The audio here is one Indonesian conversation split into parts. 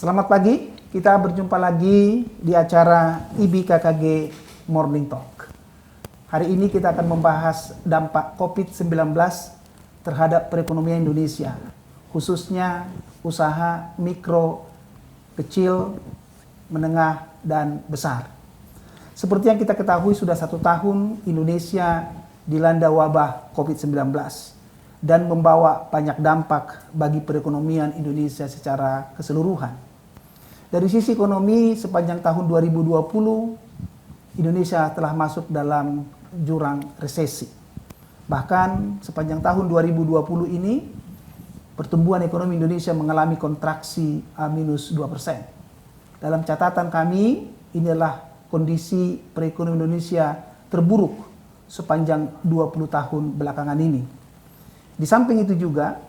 Selamat pagi, kita berjumpa lagi di acara IBKKG Morning Talk. Hari ini kita akan membahas dampak COVID-19 terhadap perekonomian Indonesia, khususnya usaha mikro, kecil, menengah, dan besar. Seperti yang kita ketahui sudah 1 tahun Indonesia dilanda wabah COVID-19 dan membawa banyak dampak bagi perekonomian Indonesia secara keseluruhan. Dari sisi ekonomi, sepanjang tahun 2020, Indonesia telah masuk dalam jurang resesi. Bahkan sepanjang tahun 2020 ini, pertumbuhan ekonomi Indonesia mengalami kontraksi minus 2%. Dalam catatan kami, inilah kondisi perekonomian Indonesia terburuk sepanjang 20 tahun belakangan ini. Di samping itu juga,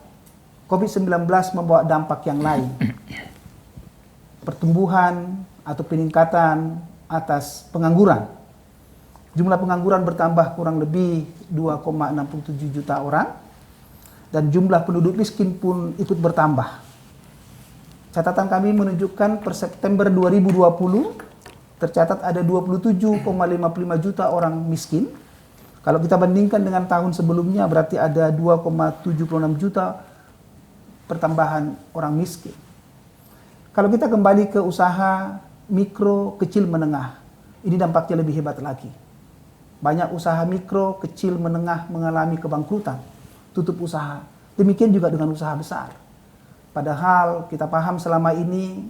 COVID-19 membawa dampak yang lain. Pertumbuhan atau peningkatan atas pengangguran. Jumlah pengangguran bertambah kurang lebih 2,67 juta orang. Dan jumlah penduduk miskin pun ikut bertambah. Catatan kami menunjukkan per September 2020, tercatat ada 27,55 juta orang miskin. Kalau kita bandingkan dengan tahun sebelumnya berarti ada 2,76 juta pertambahan orang miskin. Kalau kita kembali ke usaha mikro, kecil, menengah, ini dampaknya lebih hebat lagi. Banyak usaha mikro, kecil, menengah mengalami kebangkrutan, tutup usaha. Demikian juga dengan usaha besar. Padahal kita paham selama ini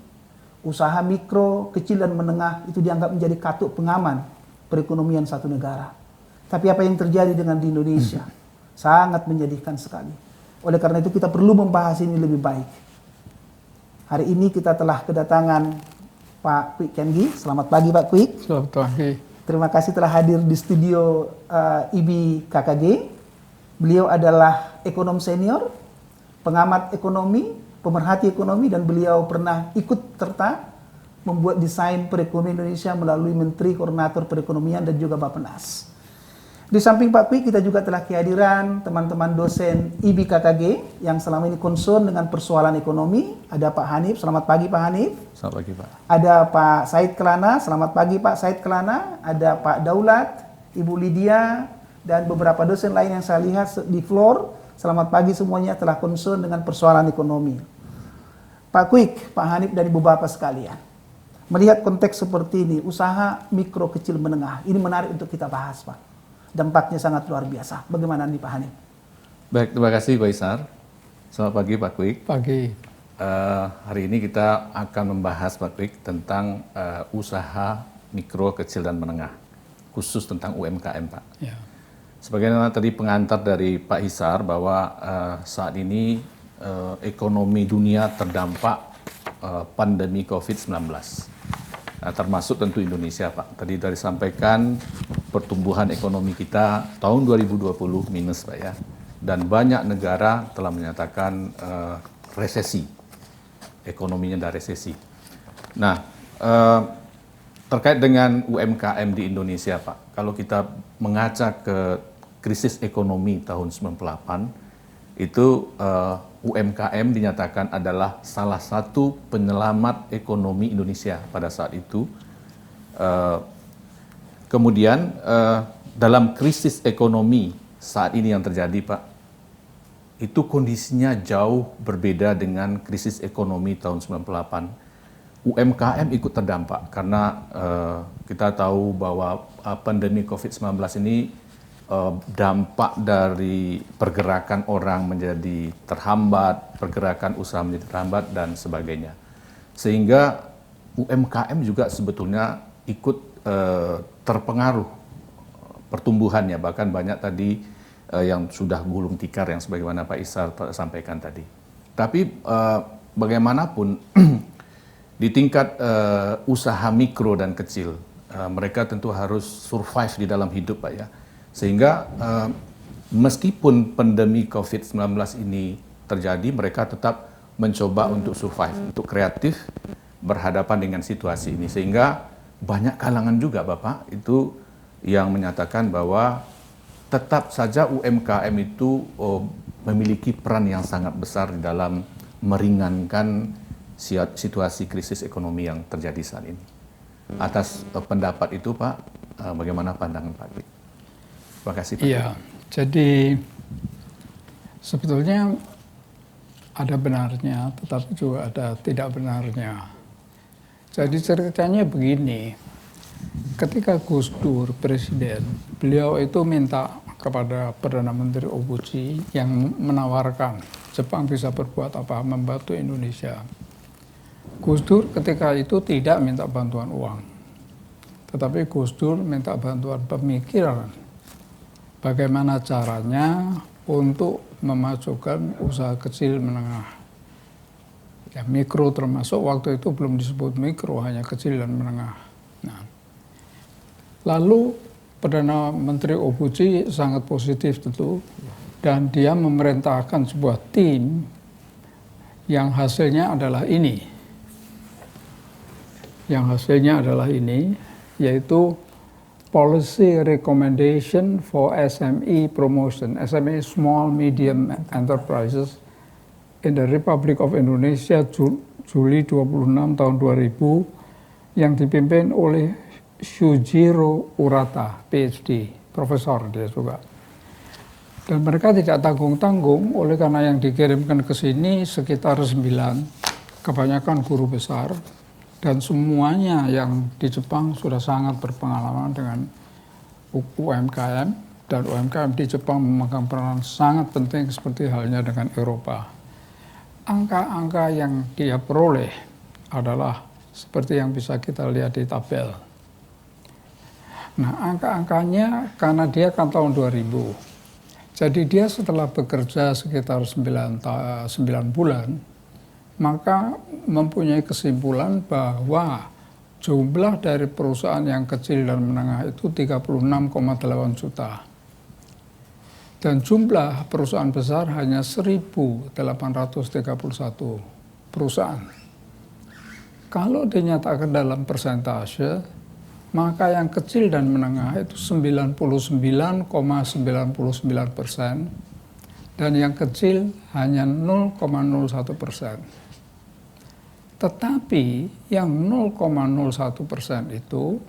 usaha mikro, kecil, dan menengah itu dianggap menjadi katup pengaman perekonomian satu negara. Tapi apa yang terjadi dengan di Indonesia sangat menyedihkan sekali. Oleh karena itu kita perlu membahas ini lebih baik. Hari ini kita telah kedatangan Pak Kwik Kengi. Selamat pagi Pak Kwik. Selamat pagi. Terima kasih telah hadir di studio IBKKG. Beliau adalah ekonom senior, pengamat ekonomi, pemerhati ekonomi, dan beliau pernah ikut serta membuat desain perekonomian Indonesia melalui Menteri Koordinator Perekonomian dan juga Bappenas. Di samping Pak Kwik, kita juga telah kehadiran teman-teman dosen IBKKG yang selama ini concern dengan persoalan ekonomi. Ada Pak Hanif, selamat pagi Pak Hanif. Selamat pagi Pak. Ada Pak Said Kelana, selamat pagi Pak Said Kelana. Ada Pak Daulat, Ibu Lydia, dan beberapa dosen lain yang saya lihat di floor. Selamat pagi semuanya telah concern dengan persoalan ekonomi. Pak Kwik, Pak Hanif, dan Ibu Bapak sekalian. Melihat konteks seperti ini, usaha mikro, kecil, menengah, ini menarik untuk kita bahas Pak. Dampaknya sangat luar biasa. Bagaimana nih Pak Hanif? Baik, terima kasih Pak Isar. Selamat pagi Pak Kwik. Pagi. Hari ini kita akan membahas Pak Kwik tentang usaha mikro, kecil, dan menengah. Khusus tentang UMKM Pak. Ya. Sebagaimana tadi pengantar dari Pak Isar bahwa saat ini ekonomi dunia terdampak pandemi COVID-19. Termasuk tentu Indonesia Pak. Tadi dari sampaikan pertumbuhan ekonomi kita tahun 2020 minus Pak ya. Dan banyak negara telah menyatakan resesi. Ekonominya ada resesi. Nah, terkait dengan UMKM di Indonesia Pak. Kalau kita mengaca ke krisis ekonomi tahun 98, itu UMKM dinyatakan adalah salah satu penyelamat ekonomi Indonesia pada saat itu. Kemudian dalam krisis ekonomi saat ini yang terjadi Pak, itu kondisinya jauh berbeda dengan krisis ekonomi tahun 98. UMKM ikut terdampak karena kita tahu bahwa pandemi COVID-19 ini dampak dari pergerakan orang menjadi terhambat, pergerakan usaha menjadi terhambat, dan sebagainya. Sehingga UMKM juga sebetulnya ikut terpengaruh pertumbuhannya, bahkan banyak tadi yang sudah gulung tikar yang sebagaimana Pak Isar sampaikan tadi. Tapi bagaimanapun di tingkat usaha mikro dan kecil, mereka tentu harus survive di dalam hidup Pak ya. Sehingga meskipun pandemi COVID-19 ini terjadi, mereka tetap mencoba untuk survive, untuk kreatif berhadapan dengan situasi ini. Sehingga banyak kalangan juga Bapak itu yang menyatakan bahwa tetap saja UMKM itu memiliki peran yang sangat besar di dalam meringankan situasi krisis ekonomi yang terjadi saat ini. Atas pendapat itu Pak, bagaimana pandangan Pak Dwi? Terima kasih Pak. Iya, jadi sebetulnya ada benarnya, tetapi juga ada tidak benarnya. Jadi ceritanya begini, ketika Gus Dur presiden, beliau itu minta kepada Perdana Menteri Obuchi yang menawarkan Jepang bisa berbuat apa, membantu Indonesia. Gus Dur ketika itu tidak minta bantuan uang, tetapi Gus Dur minta bantuan pemikiran. Bagaimana caranya untuk memajukan usaha kecil menengah. Ya, mikro termasuk waktu itu belum disebut mikro, hanya kecil dan menengah. Nah, lalu Perdana Menteri Obuchi sangat positif tentu, dan dia memerintahkan sebuah tim yang hasilnya adalah ini. Yang hasilnya adalah ini, yaitu Policy Recommendation for SME Promotion, SME Small Medium Enterprises in the Republic of Indonesia, Juli 26 tahun 2000, yang dipimpin oleh Shujiro Urata, PhD, profesor dia juga. Dan mereka tidak tanggung-tanggung, oleh karena yang dikirimkan ke sini sekitar 9, kebanyakan guru besar, dan semuanya yang di Jepang sudah sangat berpengalaman dengan UMKM, dan UMKM di Jepang memegang peranan sangat penting seperti halnya dengan Eropa. Angka-angka yang dia peroleh adalah seperti yang bisa kita lihat di tabel. Nah, angka-angkanya karena dia kan tahun 2000. Jadi dia setelah bekerja sekitar 9 bulan, maka mempunyai kesimpulan bahwa jumlah dari perusahaan yang kecil dan menengah itu 36,8 juta. Dan jumlah perusahaan besar hanya 1.831 perusahaan. Kalau dinyatakan dalam persentase, maka yang kecil dan menengah itu 99,99%, dan yang kecil hanya 0,01%. Tetapi yang 0,01% itu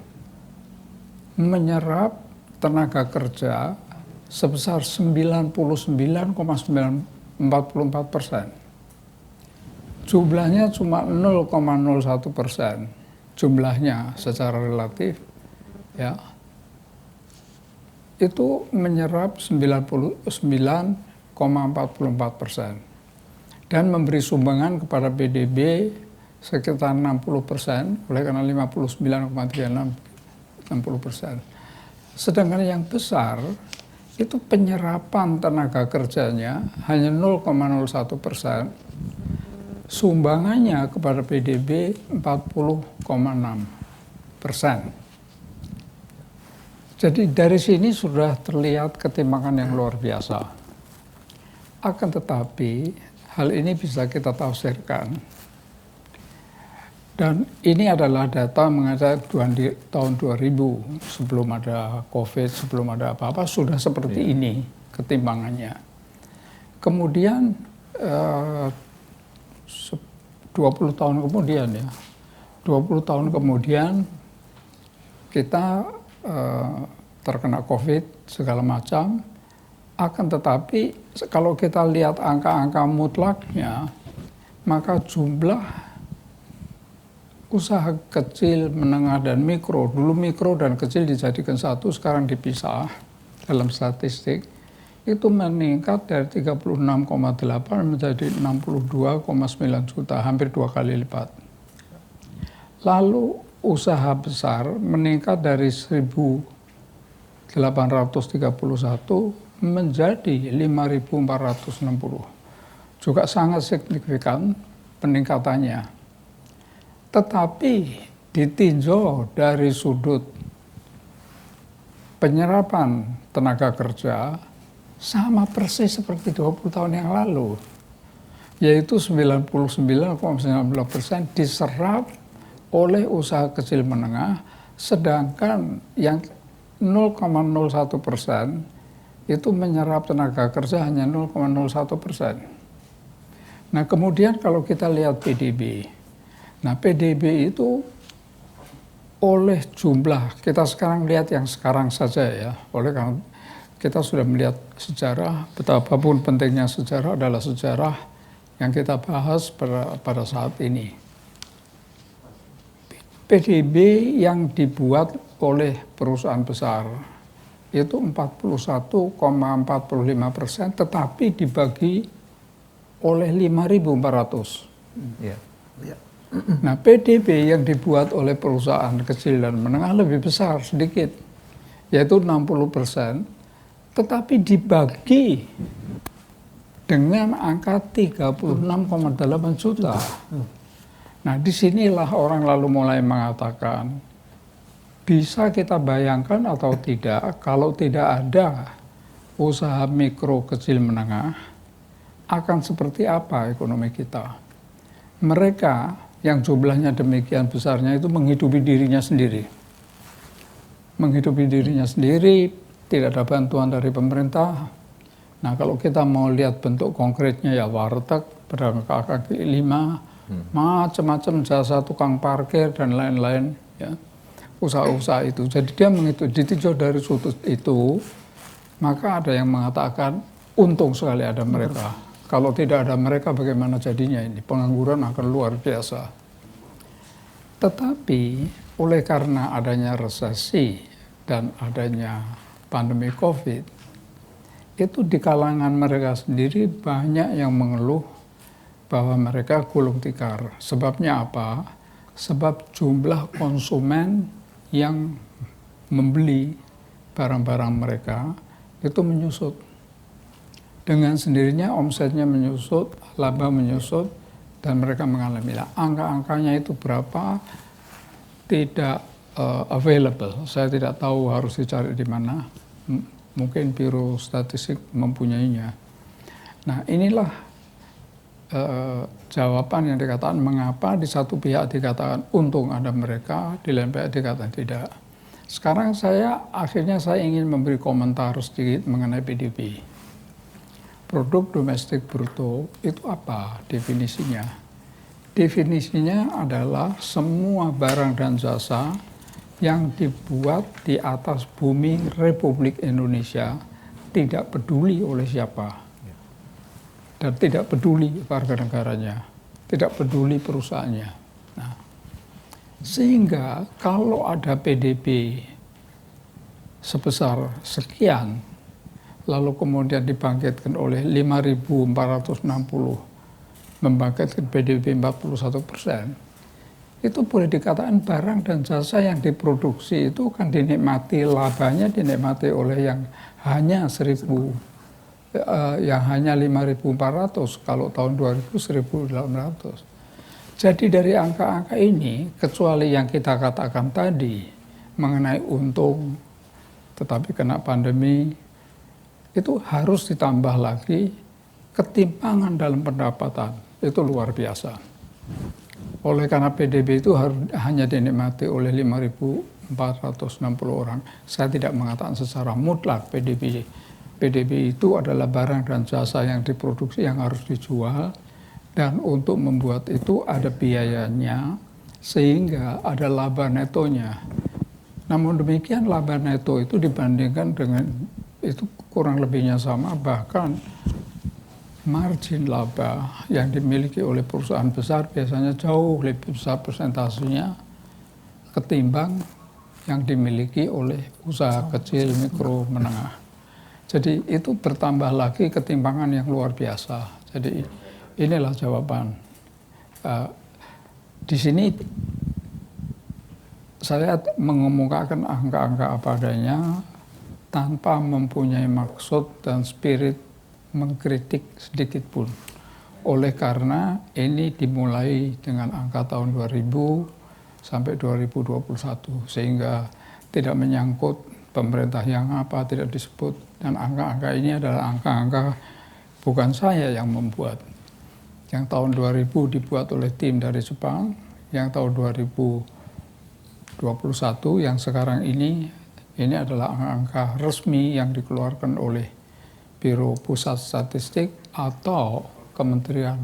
menyerap tenaga kerja sebesar 99,944%. Jumlahnya cuma 0,01%. Jumlahnya secara relatif, ya, itu menyerap 99,44% dan memberi sumbangan kepada PDB sekitar 60%, oleh karena 59,36, 60%. Sedangkan yang besar itu penyerapan tenaga kerjanya hanya 0,01%, sumbangannya kepada PDB 40,6%. Jadi dari sini sudah terlihat ketimpangan yang luar biasa. Akan tetapi hal ini bisa kita tafsirkan. Dan ini adalah data mengenai tahun 2000, sebelum ada COVID, sebelum ada apa-apa, sudah seperti ini ketimpangannya. Kemudian 20 tahun kemudian, ya, 20 tahun kemudian kita terkena COVID segala macam. Akan tetapi kalau kita lihat angka-angka mutlaknya, maka jumlah usaha kecil, menengah, dan mikro, dulu mikro dan kecil dijadikan satu, sekarang dipisah dalam statistik, itu meningkat dari 36,8 menjadi 62,9 juta, hampir 2 kali lipat. Lalu usaha besar meningkat dari 1.831 menjadi 5.460. Juga sangat signifikan peningkatannya. Tetapi ditinjau dari sudut penyerapan tenaga kerja, sama persis seperti 20 tahun yang lalu, yaitu 99,9% diserap oleh usaha kecil menengah, sedangkan yang 0,01% itu menyerap tenaga kerja hanya 0,01%. Nah, kemudian kalau kita lihat PDB, Nah, PDB itu oleh jumlah, kita sekarang lihat yang sekarang saja ya, oleh karena kita sudah melihat sejarah, betapapun pentingnya sejarah adalah sejarah yang kita bahas pada saat ini. PDB yang dibuat oleh perusahaan besar itu 41,45%, tetapi dibagi oleh 5.400. Ya. Nah, PDB yang dibuat oleh perusahaan kecil dan menengah lebih besar sedikit, yaitu 60%, tetapi dibagi dengan angka 36,8 juta. Nah, disinilah orang lalu mulai mengatakan, bisa kita bayangkan atau tidak, kalau tidak ada usaha mikro kecil menengah, akan seperti apa ekonomi kita? Mereka yang jumlahnya demikian besarnya itu menghidupi dirinya sendiri. Menghidupi dirinya sendiri, tidak ada bantuan dari pemerintah. Nah, kalau kita mau lihat bentuk konkretnya ya warteg, pedagang kaki lima, macam-macam jasa tukang parkir dan lain-lain ya, usaha-usaha itu. Jadi dia menghitung, ditinjau dari sudut itu, maka ada yang mengatakan untung sekali ada mereka. Kalau tidak ada mereka bagaimana jadinya ini? Pengangguran akan luar biasa. Tetapi oleh karena adanya resesi dan adanya pandemi COVID, itu di kalangan mereka sendiri banyak yang mengeluh bahwa mereka gulung tikar. Sebabnya apa? Sebab jumlah konsumen yang membeli barang-barang mereka itu menyusut. Dengan sendirinya omsetnya menyusut, laba menyusut, dan mereka mengalami angka-angkanya itu berapa tidak available. Saya tidak tahu harus dicari di mana. Mungkin Biro Statistik mempunyainya. Nah, inilah jawaban yang dikatakan mengapa di satu pihak dikatakan untung ada mereka, di lain pihak dikatakan tidak. Sekarang akhirnya saya ingin memberi komentar sedikit mengenai PDB. Produk domestik bruto itu apa definisinya? Definisinya adalah semua barang dan jasa yang dibuat di atas bumi Republik Indonesia, tidak peduli oleh siapa. Dan tidak peduli warga negaranya, tidak peduli perusahaannya. Nah, sehingga kalau ada PDB sebesar sekian, lalu kemudian dibangkitkan oleh 5.460, membangkitkan PDB 41%, itu boleh dikatakan barang dan jasa yang diproduksi itu kan dinikmati, labanya dinikmati oleh yang hanya 5.400, kalau tahun 2000 1.800. Jadi dari angka-angka ini, kecuali yang kita katakan tadi mengenai untung, tetapi kena pandemi, itu harus ditambah lagi ketimpangan dalam pendapatan. Itu luar biasa. Oleh karena PDB itu hanya dinikmati oleh 5.460 orang. Saya tidak mengatakan secara mutlak PDB itu adalah barang dan jasa yang diproduksi yang harus dijual, dan untuk membuat itu ada biayanya sehingga ada laba netonya. Namun demikian laba neto itu dibandingkan dengan itu kurang lebihnya sama, bahkan margin laba yang dimiliki oleh perusahaan besar biasanya jauh lebih besar persentasenya ketimbang yang dimiliki oleh usaha kecil, mikro, menengah. Jadi itu bertambah lagi ketimpangan yang luar biasa. Jadi inilah jawaban. Di sini saya mengemukakan angka-angka apa adanya tanpa mempunyai maksud dan spirit mengkritik sedikit pun. Oleh karena ini dimulai dengan angka tahun 2000 sampai 2021, sehingga tidak menyangkut pemerintah yang apa tidak disebut, dan angka-angka ini adalah angka-angka bukan saya yang membuat. Yang tahun 2000 dibuat oleh tim dari Jepang, yang tahun 2021 yang sekarang ini adalah angka-angka resmi yang dikeluarkan oleh Biro Pusat Statistik atau Kementerian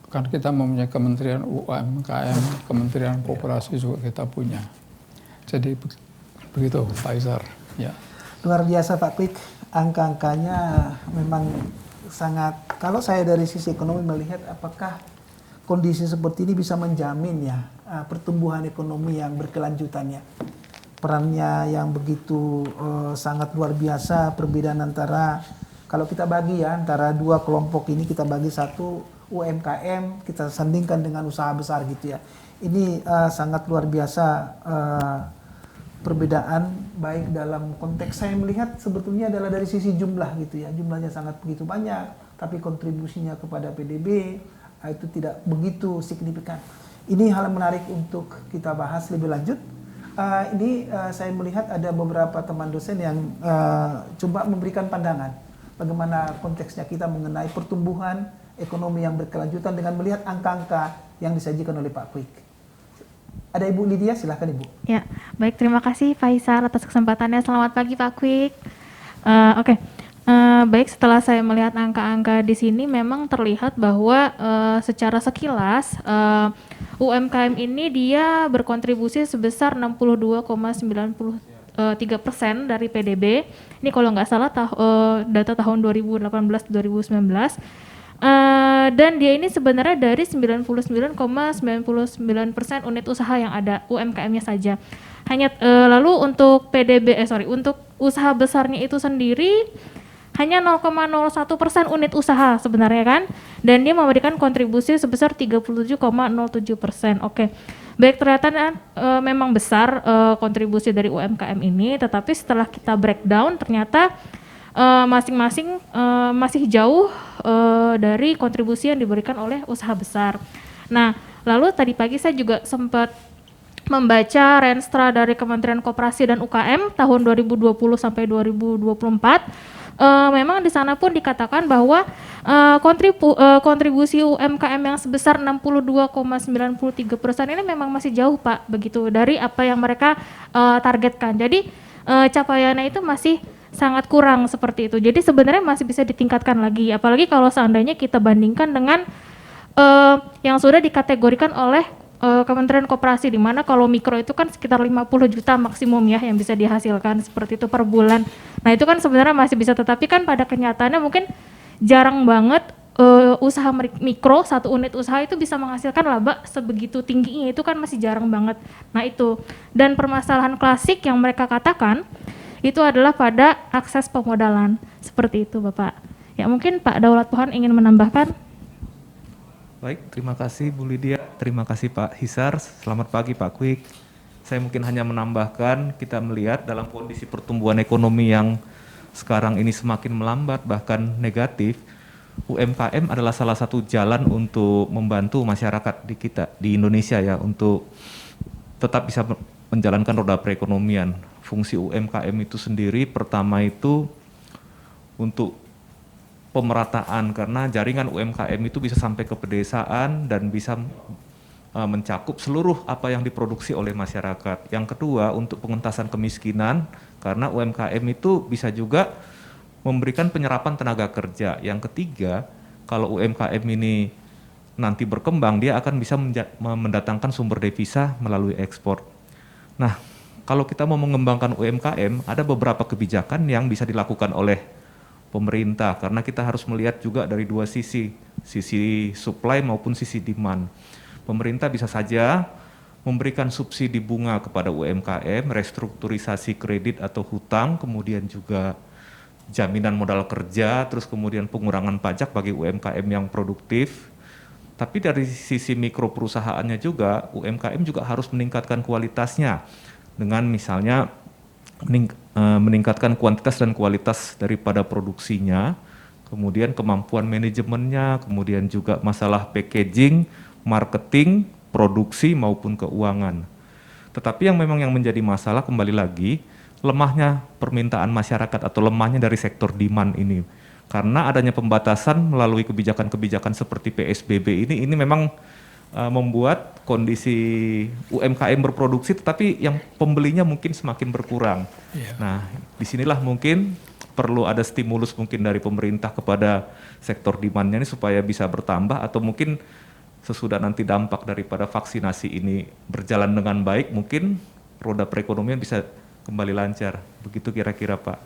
kan kita mempunyai Kementerian UMKM, Kementerian Koperasi juga kita punya. Jadi begitu Pak Isar. Ya. Luar biasa Pak Kwik, angka-angkanya memang sangat, kalau saya dari sisi ekonomi melihat apakah kondisi seperti ini bisa menjamin ya pertumbuhan ekonomi yang berkelanjutan ya. Perannya yang begitu sangat luar biasa, perbedaan antara, kalau kita bagi ya, antara dua kelompok ini kita bagi, satu UMKM, kita sandingkan dengan usaha besar gitu ya. Ini sangat luar biasa perbedaan, baik dalam konteks saya melihat sebetulnya adalah dari sisi jumlah gitu ya. Jumlahnya sangat begitu banyak, tapi kontribusinya kepada PDB itu tidak begitu signifikan. Ini hal yang menarik untuk kita bahas lebih lanjut. Saya melihat ada beberapa teman dosen yang coba memberikan pandangan bagaimana konteksnya kita mengenai pertumbuhan ekonomi yang berkelanjutan dengan melihat angka-angka yang disajikan oleh Pak Kwik. Ada Ibu Lydia, silahkan Ibu. Ya, baik, terima kasih Pak Isar atas kesempatannya. Selamat pagi Pak Kwik. Oke. Baik, setelah saya melihat angka-angka di sini memang terlihat bahwa secara sekilas UMKM ini dia berkontribusi sebesar 62,93% dari PDB. Ini kalau nggak salah data tahun 2018-2019. Dan dia ini sebenarnya dari 99,99% unit usaha yang ada UMKM-nya saja. Hanya lalu untuk untuk usaha besarnya itu sendiri hanya 0,01% unit usaha sebenarnya kan, dan dia memberikan kontribusi sebesar 37,07%. Oke. Baik, ternyata memang besar kontribusi dari UMKM ini, tetapi setelah kita breakdown ternyata masing-masing masih jauh dari kontribusi yang diberikan oleh usaha besar. Nah, lalu tadi pagi saya juga sempat membaca Renstra dari Kementerian Koperasi dan UKM tahun 2020 sampai 2024. Memang di sana pun dikatakan bahwa kontribusi UMKM yang sebesar 62,93% ini memang masih jauh Pak, begitu dari apa yang mereka targetkan. Jadi capaiannya itu masih sangat kurang seperti itu. Jadi sebenarnya masih bisa ditingkatkan lagi, apalagi kalau seandainya kita bandingkan dengan yang sudah dikategorikan oleh Kementerian Koperasi, di mana kalau mikro itu kan sekitar 50 juta maksimum ya yang bisa dihasilkan seperti itu per bulan. Nah itu kan sebenarnya masih bisa, tetapi kan pada kenyataannya mungkin jarang banget usaha mikro, satu unit usaha itu bisa menghasilkan laba sebegitu tingginya, itu kan masih jarang banget. Nah itu, dan permasalahan klasik yang mereka katakan itu adalah pada akses pemodalan, seperti itu Bapak. Ya mungkin Pak Daulat Pohan ingin menambahkan. Baik, terima kasih Bu Lydia, terima kasih Pak Hisar, selamat pagi Pak Kwik. Saya mungkin hanya menambahkan, kita melihat dalam kondisi pertumbuhan ekonomi yang sekarang ini semakin melambat bahkan negatif, UMKM adalah salah satu jalan untuk membantu masyarakat di Indonesia ya, untuk tetap bisa menjalankan roda perekonomian. Fungsi UMKM itu sendiri pertama itu untuk pemerataan, karena jaringan UMKM itu bisa sampai ke pedesaan dan bisa mencakup seluruh apa yang diproduksi oleh masyarakat. Yang kedua, untuk pengentasan kemiskinan, karena UMKM itu bisa juga memberikan penyerapan tenaga kerja. Yang ketiga, kalau UMKM ini nanti berkembang, dia akan bisa mendatangkan sumber devisa melalui ekspor. Nah, kalau kita mau mengembangkan UMKM, ada beberapa kebijakan yang bisa dilakukan oleh pemerintah, karena kita harus melihat juga dari dua sisi supply maupun sisi demand. Pemerintah bisa saja memberikan subsidi bunga kepada UMKM, restrukturisasi kredit atau hutang, kemudian juga jaminan modal kerja, terus kemudian pengurangan pajak bagi UMKM yang produktif. Tapi dari sisi mikro perusahaannya juga, UMKM juga harus meningkatkan kualitasnya dengan misalnya meningkatkan kuantitas dan kualitas daripada produksinya, kemudian kemampuan manajemennya, kemudian juga masalah packaging, marketing, produksi maupun keuangan. Tetapi yang menjadi masalah kembali lagi, lemahnya permintaan masyarakat atau lemahnya dari sektor demand ini. Karena adanya pembatasan melalui kebijakan-kebijakan seperti PSBB ini memang membuat kondisi UMKM berproduksi, tetapi yang pembelinya mungkin semakin berkurang. Yeah. Nah, disinilah mungkin perlu ada stimulus mungkin dari pemerintah kepada sektor demand-nya ini supaya bisa bertambah, atau mungkin sesudah nanti dampak daripada vaksinasi ini berjalan dengan baik, mungkin roda perekonomian bisa kembali lancar. Begitu kira-kira Pak.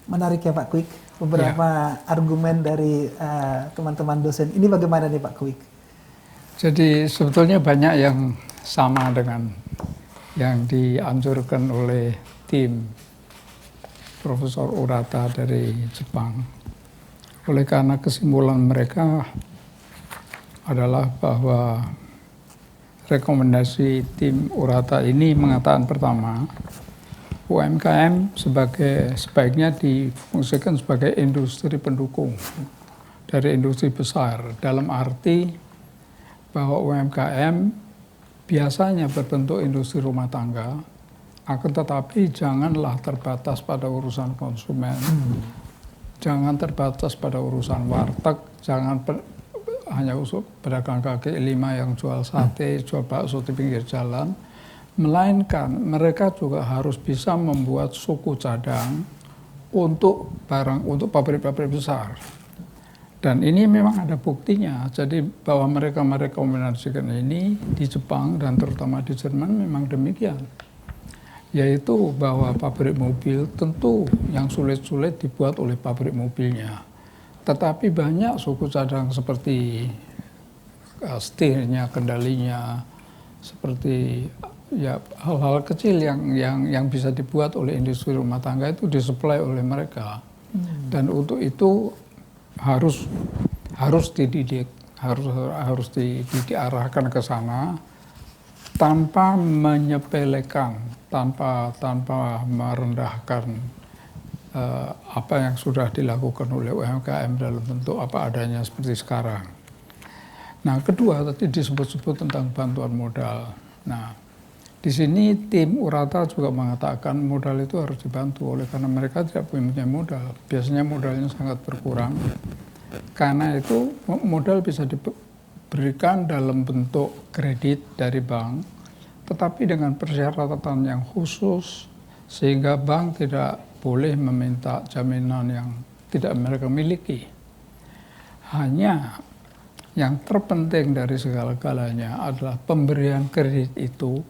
Menarik ya Pak Kwik, beberapa argumen dari teman-teman dosen. Ini bagaimana nih Pak Kwik? Jadi sebetulnya banyak yang sama dengan yang dianjurkan oleh tim Profesor Urata dari Jepang. Oleh karena kesimpulan mereka adalah bahwa rekomendasi tim Urata ini mengatakan pertama, UMKM sebaiknya difungsikan sebagai industri pendukung dari industri besar, dalam arti bahwa UMKM biasanya berbentuk industri rumah tangga, akan tetapi janganlah terbatas pada urusan konsumen, jangan terbatas pada urusan warteg, jangan hanya pedagang kaki lima yang jual sate, jual bakso di pinggir jalan, melainkan mereka juga harus bisa membuat suku cadang untuk pabrik-pabrik besar. Dan ini memang ada buktinya, jadi bahwa mereka merekomendasikan ini di Jepang dan terutama di Jerman memang demikian. Yaitu bahwa pabrik mobil tentu yang sulit-sulit dibuat oleh pabrik mobilnya. Tetapi banyak suku cadang seperti setirnya, kendalinya, seperti ya hal-hal kecil yang bisa dibuat oleh industri rumah tangga itu disuplai oleh mereka. Dan untuk itu harus dididik, harus diarahkan ke sana tanpa menyepelekan, tanpa merendahkan apa yang sudah dilakukan oleh UMKM dalam bentuk apa adanya seperti sekarang. Nah, kedua tadi disebut-sebut tentang bantuan modal. Nah, di sini tim Urata juga mengatakan modal itu harus dibantu oleh karena mereka tidak punya modal. Biasanya modalnya sangat berkurang. Karena itu modal bisa diberikan dalam bentuk kredit dari bank, tetapi dengan persyaratan yang khusus sehingga bank tidak boleh meminta jaminan yang tidak mereka miliki. Hanya yang terpenting dari segala-galanya adalah pemberian kredit itu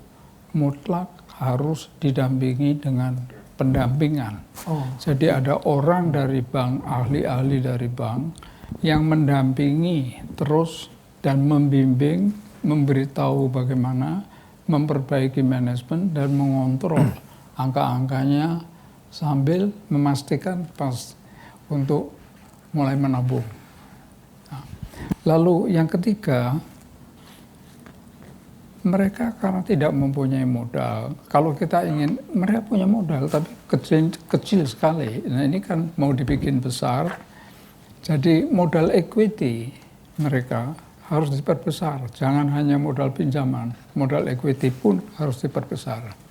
mutlak harus didampingi dengan pendampingan. Jadi ada orang dari bank, ahli-ahli dari bank yang mendampingi terus dan membimbing, memberitahu bagaimana memperbaiki manajemen dan mengontrol angka-angkanya sambil memastikan pas untuk mulai menabung. Nah, lalu yang ketiga, mereka karena tidak mempunyai modal. Kalau kita ingin, mereka punya modal tapi kecil sekali. Nah ini kan mau dibikin besar. Jadi modal equity mereka harus diperbesar. Jangan hanya modal pinjaman, modal equity pun harus diperbesar.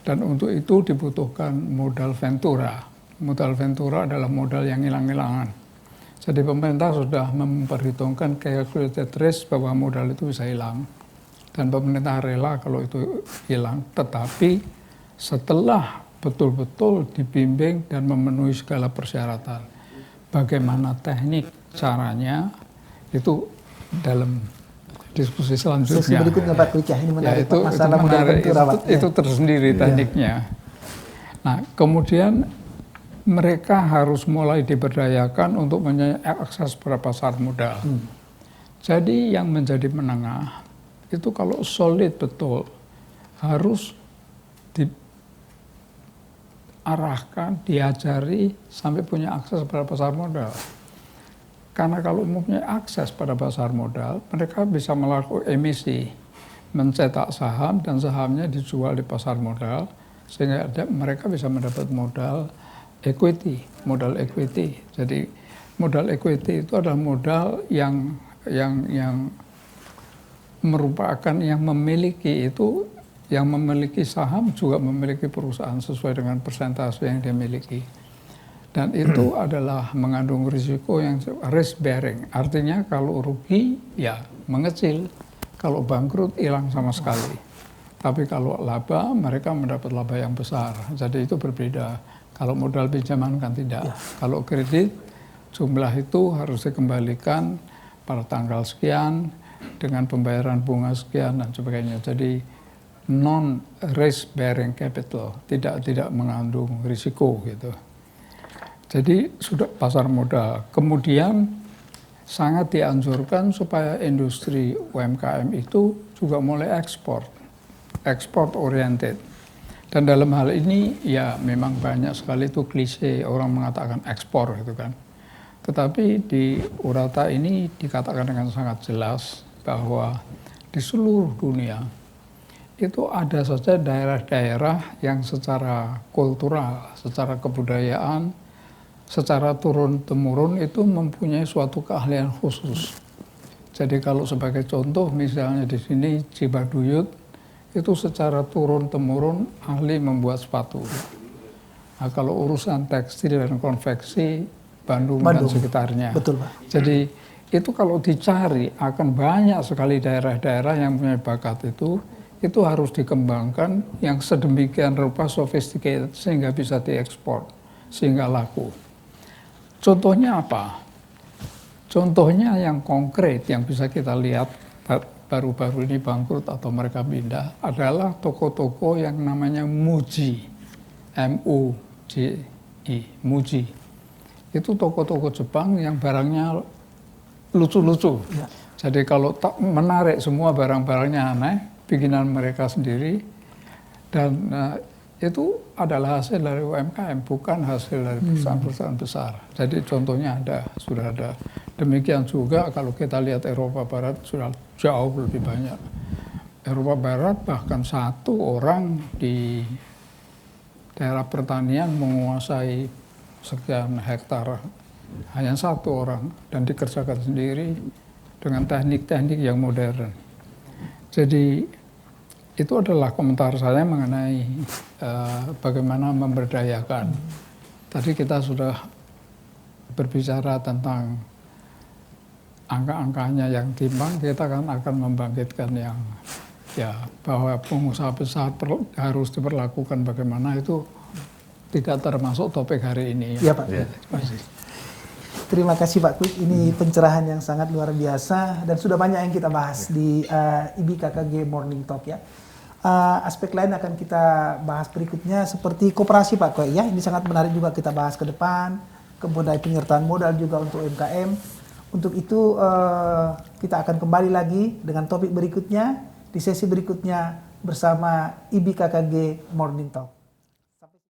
Dan untuk itu dibutuhkan modal ventura. Modal ventura adalah modal yang hilang-hilangan. Jadi pemerintah sudah memperhitungkan calculated risk bahwa modal itu bisa hilang. Dan pemerintah rela kalau itu hilang, tetapi setelah betul-betul dibimbing dan memenuhi segala persyaratan. Bagaimana teknik caranya itu dalam diskusi selanjutnya. Sesi berikutnya Pak Kwik, ini menarik, ya, masalah modal ventura, Pak. Itu tersendiri tekniknya. Nah, kemudian mereka harus mulai diberdayakan untuk mengakses pada pasar modal. Jadi yang menjadi menengah itu kalau solid betul harus diarahkan, diajari sampai punya akses pada pasar modal. Karena kalau mempunyai akses pada pasar modal, mereka bisa melakukan emisi, mencetak saham dan sahamnya dijual di pasar modal sehingga mereka bisa mendapat modal equity. Jadi modal equity itu adalah modal yang merupakan yang memiliki saham juga memiliki perusahaan sesuai dengan persentase yang dia miliki. Dan itu adalah mengandung risiko yang risk bearing. Artinya kalau rugi ya mengecil, kalau bangkrut hilang sama sekali. Tapi kalau laba mereka mendapat laba yang besar. Jadi itu berbeda. Kalau modal pinjaman kan tidak. Kalau kredit jumlah itu harus dikembalikan pada tanggal sekian dengan pembayaran bunga sekian dan sebagainya. Jadi non risk bearing capital, tidak mengandung risiko gitu. Jadi sudah pasar modal. Kemudian sangat dianjurkan supaya industri UMKM itu juga mulai ekspor oriented. Dan dalam hal ini ya memang banyak sekali itu klise orang mengatakan ekspor gitu kan. Tetapi di Urata ini dikatakan dengan sangat jelas bahwa di seluruh dunia itu ada saja daerah-daerah yang secara kultural, secara kebudayaan, secara turun-temurun itu mempunyai suatu keahlian khusus. Jadi kalau sebagai contoh misalnya di sini Cibaduyut itu secara turun-temurun ahli membuat sepatu. Nah, kalau urusan tekstil dan konveksi Bandung dan sekitarnya. Betul, Pak. Jadi itu kalau dicari akan banyak sekali daerah-daerah yang punya bakat itu harus dikembangkan yang sedemikian rupa sophisticated sehingga bisa diekspor, sehingga laku. Contohnya apa? Contohnya yang konkret yang bisa kita lihat baru-baru ini bangkrut atau mereka pindah adalah toko-toko yang namanya Muji, M-U-J-I, Muji. Itu toko-toko Jepang yang barangnya lucu-lucu. Ya. Jadi kalau tak menarik semua barang-barangnya aneh, bikinan mereka sendiri, dan itu adalah hasil dari UMKM, bukan hasil dari perusahaan-perusahaan besar. Jadi contohnya sudah ada. Demikian juga kalau kita lihat Eropa Barat sudah jauh lebih banyak. Eropa Barat bahkan satu orang di daerah pertanian menguasai sekian hektar, hanya satu orang, dan dikerjakan sendiri dengan teknik-teknik yang modern. Jadi itu adalah komentar saya mengenai bagaimana memberdayakan. Tadi kita sudah berbicara tentang angka-angkanya yang timbang, kita kan akan membangkitkan yang bahwa pengusaha besar harus diperlakukan bagaimana itu tidak termasuk topik hari ini. Ya, Pak. Ya. Terima kasih Pak Kwik, ini pencerahan yang sangat luar biasa dan sudah banyak yang kita bahas di IBKKG Morning Talk ya. Aspek lain akan kita bahas berikutnya seperti koperasi Pak Kwik ya. Ini sangat menarik juga kita bahas ke depan, kemudian penyertaan modal juga untuk UMKM. Untuk itu kita akan kembali lagi dengan topik berikutnya di sesi berikutnya bersama IBKKG Morning Talk.